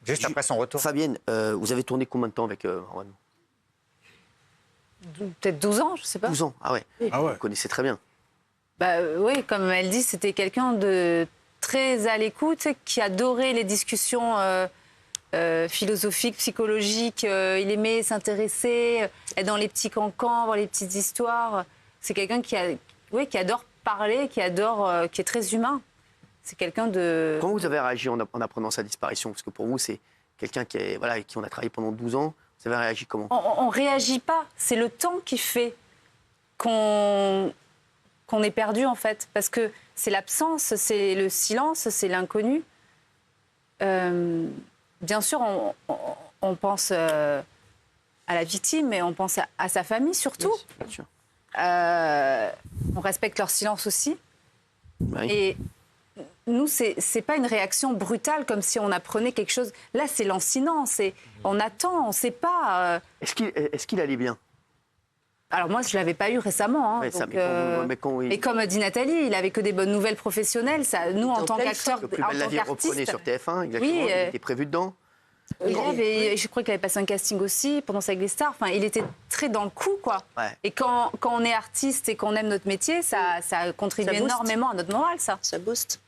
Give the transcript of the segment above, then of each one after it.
Juste après son retour. Fabienne, vous avez tourné combien de temps avec Juan? Peut-être 12 ans, je sais pas. 12 ans, ah ouais. Ah ouais. Vous connaissez très bien. Oui, comme elle dit, c'était quelqu'un de très à l'écoute, qui adorait les discussions philosophiques, psychologiques. Il aimait s'intéresser, être dans les petits cancans, voir les petites histoires. C'est quelqu'un qui adore parler, qui est très humain. C'est quelqu'un de... Comment vous avez réagi en apprenant sa disparition? Parce que pour vous, c'est quelqu'un avec qui on a travaillé pendant 12 ans. Vous avez réagi comment? On ne réagit pas. C'est le temps qui fait qu'on est perdu, en fait. Parce que c'est l'absence, c'est le silence, c'est l'inconnu. Bien sûr, on pense à la victime, mais on pense à sa famille surtout. Oui, bien sûr. On respecte leur silence aussi. Oui. Et nous, c'est pas une réaction brutale comme si on apprenait quelque chose. Là, c'est lancinant. On attend, on ne sait pas. Est-ce qu'il allait bien? Alors moi, je ne l'avais pas eu récemment. Hein, Ouais, ça, donc, et comme dit Nathalie, il avait que des bonnes nouvelles professionnelles. Ça, nous, en tant qu'acteurs, Le Plus en belle la tant vie reprenait qu'artistes... sur TF1, exactement. Oui, il était prévu dedans. je crois qu'il avait passé un casting aussi pendant sa Glisstar. Enfin, il était très dans le coup, quoi. Ouais. Et quand on est artiste et qu'on aime notre métier, ça contribue Ça booste. énormément à notre morale, ça. Ça booste.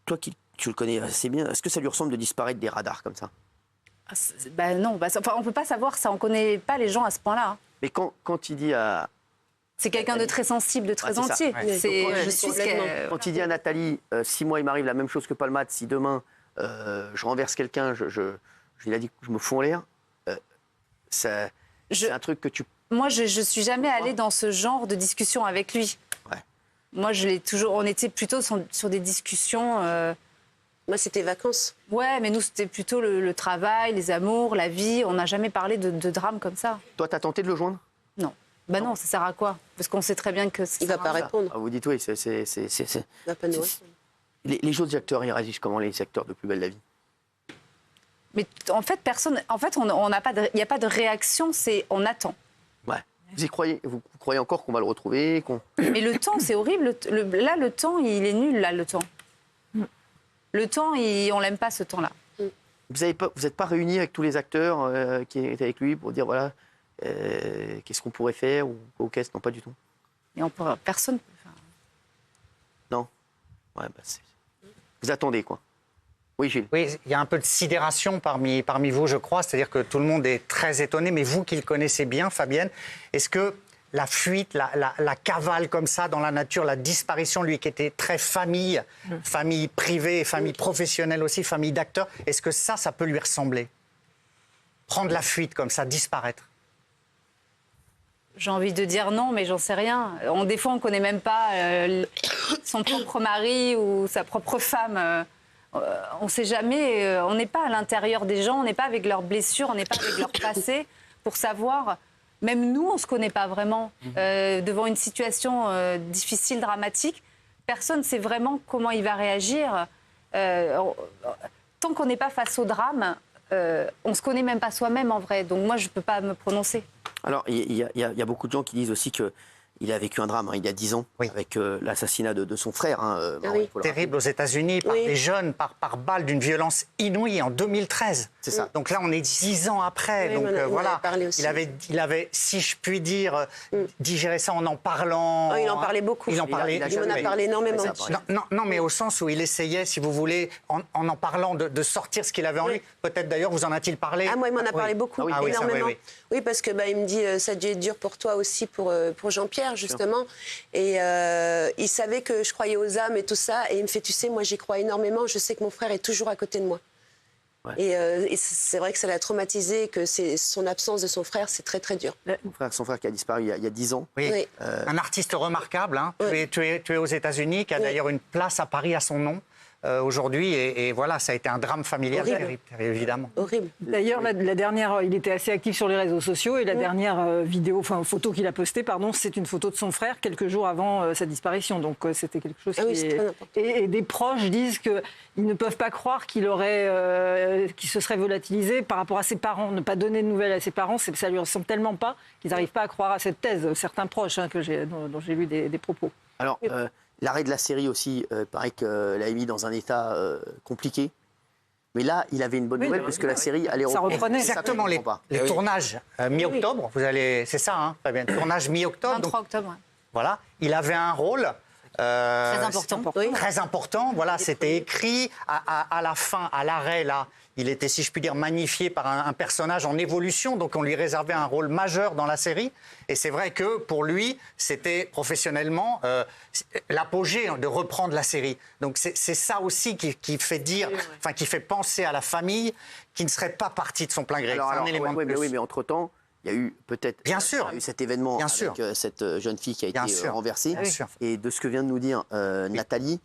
Toi qui tu le connais assez bien, est-ce que ça lui ressemble de disparaître des radars comme ça? Non, on ne peut pas savoir ça. On ne connaît pas les gens à ce point-là. Hein. Mais quand il dit à... C'est quelqu'un de très sensible, de très c'est ça. entier. Ouais. Je suis Quand il dit à Nathalie, si moi il m'arrive la même chose que Palmade, si demain je renverse quelqu'un, il a dit que je me fous en l'air, c'est un truc que tu... Moi, je ne suis jamais allée dans ce genre de discussion avec lui. Ouais. Moi, on était plutôt sur des discussions... Moi, c'était vacances. Ouais, mais nous, c'était plutôt le travail, les amours, la vie. On n'a jamais parlé de drame comme ça. Toi, t'as tenté de le joindre? Non. Non, ça sert à quoi? Parce qu'on sait très bien que... Il va pas répondre. Ah, vous dites oui, c'est... Il va pas nous répondre. Les autres acteurs, ils réagissent comment, les acteurs de Plus belle la vie? Mais en fait, personne... En fait, il n'y a pas de réaction, on attend. Ouais. Vous y croyez? Vous croyez encore qu'on va le retrouver? Mais le temps, c'est horrible. Là, le temps, il est nul, là, le temps. Le temps, on l'aime pas, ce temps-là. Vous n'êtes pas réunis avec tous les acteurs qui étaient avec lui pour dire, voilà, qu'est-ce qu'on pourrait faire ou qu'est-ce? Non, pas du tout. Et personne... Non? Ouais, vous attendez, quoi. Oui, Gilles. Oui, il y a un peu de sidération parmi vous, je crois. C'est-à-dire que tout le monde est très étonné. Mais vous qui le connaissez bien, Fabienne, est-ce que la fuite, la cavale comme ça dans la nature, la disparition, lui qui était très famille privée, famille professionnelle aussi, famille d'acteurs, est-ce que ça peut lui ressembler? Prendre la fuite comme ça, disparaître? J'ai envie de dire non, mais j'en sais rien. Des fois, on ne connaît même pas son propre mari ou sa propre femme. On ne sait jamais. On n'est pas à l'intérieur des gens, on n'est pas avec leurs blessures, on n'est pas avec leur passé pour savoir. Même nous, on ne se connaît pas vraiment. Devant une situation difficile, dramatique, personne ne sait vraiment comment il va réagir. Tant qu'on n'est pas face au drame, on ne se connaît même pas soi-même en vrai. Donc moi, je ne peux pas me prononcer. Alors, il y a beaucoup de gens qui disent aussi qu'il a vécu un drame, il y a 10 ans, avec l'assassinat de son frère. Oui. Terrible aux États-Unis, par des jeunes, par balle, d'une violence inouïe en 2013. C'est ça. Donc là, on est 10 ans après. Oui, donc on en voilà, a parlé aussi. il avait, si je puis dire, digéré ça en parlant. Oh, il en parlait beaucoup. Il en parlait. Il m'en a parlé énormément. Non, mais au sens où il essayait, si vous voulez, en parlant, de sortir ce qu'il avait en lui. Peut-être d'ailleurs, vous en a-t-il parlé? Ah, moi, il m'en a parlé beaucoup, énormément. Oui. Parce que il me dit, ça a dû être dur pour toi aussi, pour Jean-Pierre, justement. Et il savait que je croyais aux âmes et tout ça. Et il me fait, tu sais, moi, j'y crois énormément. Je sais que mon frère est toujours à côté de moi. Ouais. Et c'est vrai que ça l'a traumatisé, que son absence de son frère, c'est très, très dur. Son frère qui a disparu il y a 10 ans. Oui. Un artiste remarquable, hein, tué aux États-Unis, qui a d'ailleurs une place à Paris à son nom. Aujourd'hui, et voilà, ça a été un drame familial terrible, évidemment. Horrible. D'ailleurs, la dernière, il était assez actif sur les réseaux sociaux et la dernière photo qu'il a postée, c'est une photo de son frère quelques jours avant sa disparition. Donc c'était quelque chose et des proches disent qu'ils ne peuvent pas croire qu'il se serait volatilisé par rapport à ses parents. Ne pas donner de nouvelles à ses parents, ça lui ressemble tellement pas qu'ils n'arrivent pas à croire à cette thèse. Certains proches dont j'ai lu des propos. Alors. L'arrêt de la série aussi, paraît qu'elle l'a mis dans un état compliqué. Mais là, il avait une bonne nouvelle parce que la série allait ça reprenait. Exactement, les tournages mi-octobre, c'est ça, hein, Fabienne, tournage mi-octobre. 23 octobre. Ouais. Voilà, il avait un rôle Très important. Très important. Voilà, c'était écrit à la fin, à l'arrêt là. Il était, si je puis dire, magnifié par un personnage en évolution, donc on lui réservait un rôle majeur dans la série. Et c'est vrai que pour lui, c'était professionnellement l'apogée de reprendre la série. Donc c'est ça aussi qui fait dire, enfin qui fait penser à la famille qui ne serait pas partie de son plein gré. C'est un élément de plus. Oui, mais entre-temps, il y a eu peut-être cet événement avec cette jeune fille qui a été renversée. Et de ce que vient de nous dire Nathalie,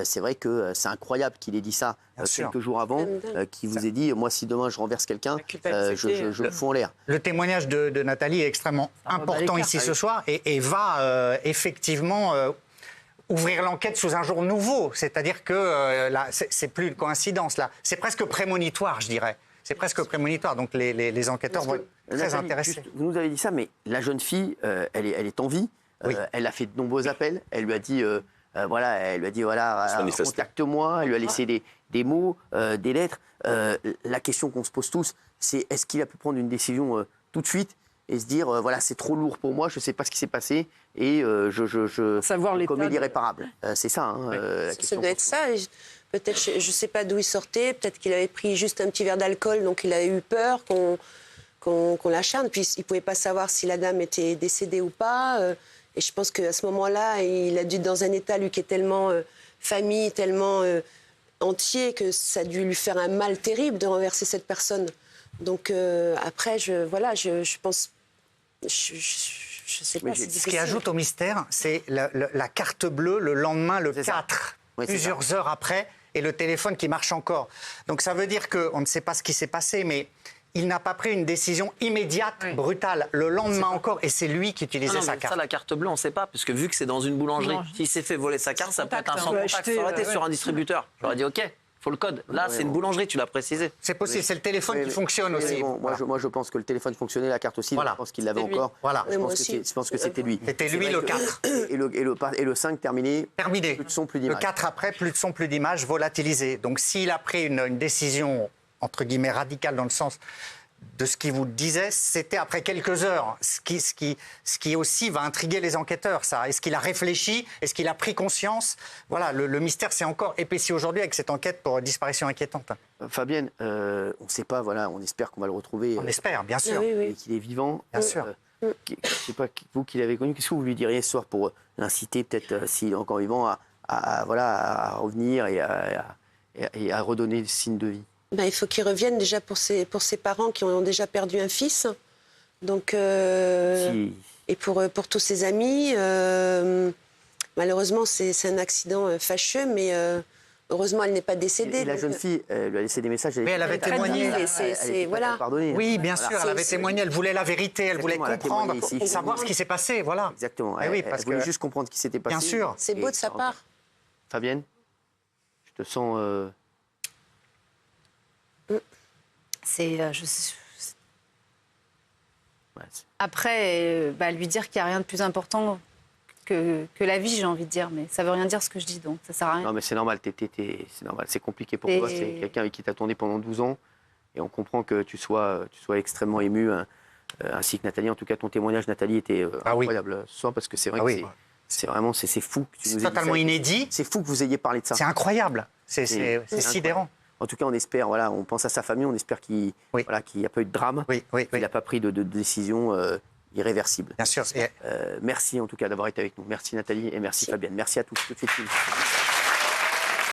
c'est vrai que c'est incroyable qu'il ait dit ça quelques jours avant, qu'il vous ait dit, moi si demain je renverse quelqu'un, je le fous en l'air. Le témoignage de Nathalie est extrêmement important ici ce soir et va effectivement ouvrir l'enquête sous un jour nouveau. C'est-à-dire que là, c'est plus une coïncidence, là. C'est presque prémonitoire, je dirais. C'est presque prémonitoire, donc les enquêteurs vont être très intéressés. Juste, vous nous avez dit ça, mais la jeune fille, elle est en vie. Elle a fait de nombreux appels. Elle lui a dit, contacte-moi. Elle lui a laissé des mots, des lettres. La question qu'on se pose tous, c'est est-ce qu'il a pu prendre une décision tout de suite et se dire, c'est trop lourd pour moi, je ne sais pas ce qui s'est passé et je commets l'irréparable. C'est ça, hein, la question. Ça doit être ça. Peut-être, je ne sais pas d'où il sortait, peut-être qu'il avait pris juste un petit verre d'alcool, donc il a eu peur qu'on l'acharne. Puis il ne pouvait pas savoir si la dame était décédée ou pas. Et je pense qu'à ce moment-là, il a dû être dans un état, lui, qui est tellement famille, tellement entier, que ça a dû lui faire un mal terrible de renverser cette personne. Donc après, je pense... Je sais pas, c'est difficile. Ce qui ajoute au mystère, c'est la carte bleue le lendemain, le 4, plusieurs heures après, et le téléphone qui marche encore. Donc ça veut dire qu'on ne sait pas ce qui s'est passé, mais il n'a pas pris une décision immédiate, brutale, le lendemain encore, et c'est lui qui utilisait sa carte. Ça, la carte bleue, on ne sait pas, parce que vu que c'est dans une boulangerie, s'il s'est fait voler sa carte, ça peut être un sans contact. Ça aurait été sur un distributeur. J'aurais dit, OK, il faut le code. Là, c'est une boulangerie, tu l'as précisé. C'est possible, c'est le téléphone qui fonctionne aussi. Bon, moi, je pense que le téléphone fonctionnait, la carte aussi, je pense qu'il l'avait encore. Voilà. Je pense que c'était lui. C'était lui le 4. Et le 5 terminé. Terminé. Plus de son, plus d'image. Le 4 après, plus de son, plus d'image, volatilisé. Donc s'il a pris une décision, entre guillemets, radicale dans le sens de ce qu'il vous disait, c'était après quelques heures. Ce qui aussi va intriguer les enquêteurs, ça. Est-ce qu'il a réfléchi? Est-ce qu'il a pris conscience? Voilà, le mystère s'est encore épaissi aujourd'hui avec cette enquête pour disparition inquiétante. Fabienne, on ne sait pas, on espère qu'on va le retrouver. On espère, bien sûr. Et qu'il est vivant. Bien sûr. Je ne sais pas, vous qui l'avez connu, qu'est-ce que vous lui diriez ce soir pour l'inciter, peut-être, s'il est encore vivant, à revenir et à redonner le signe de vie? Il faut qu'il revienne déjà pour ses parents qui ont déjà perdu un fils. Donc, et pour tous ses amis. Malheureusement, c'est un accident fâcheux, mais heureusement, elle n'est pas décédée. Et la jeune fille, elle lui a laissé des messages. Mais elle avait témoigné. Voilà. Oui, bien sûr, elle avait témoigné. Elle voulait la vérité, elle voulait comprendre, savoir ce qui s'est passé. Voilà. Exactement. Elle voulait juste comprendre ce qui s'était passé. Bien sûr. C'est beau de sa part. Fabienne, je te sens... Après, lui dire qu'il n'y a rien de plus important que la vie, j'ai envie de dire, mais ça veut rien dire ce que je dis, donc ça sert à rien. Non, mais c'est normal, c'est normal, c'est compliqué pour toi. C'est quelqu'un avec qui tu as tourné pendant 12 ans, et on comprend que tu sois extrêmement ému, ainsi que Nathalie. En tout cas, ton témoignage, Nathalie, était incroyable ce soir, parce que c'est vrai que c'est vraiment c'est fou. C'est totalement inédit. C'est fou que vous ayez parlé de ça. C'est incroyable, c'est sidérant. En tout cas, on espère, on pense à sa famille, on espère qu'il n'y a pas eu de drame, qu'il n'a pas pris de décision irréversible. Bien sûr. Merci en tout cas d'avoir été avec nous. Merci Nathalie et merci Fabienne. Merci à tous. Tout de suite.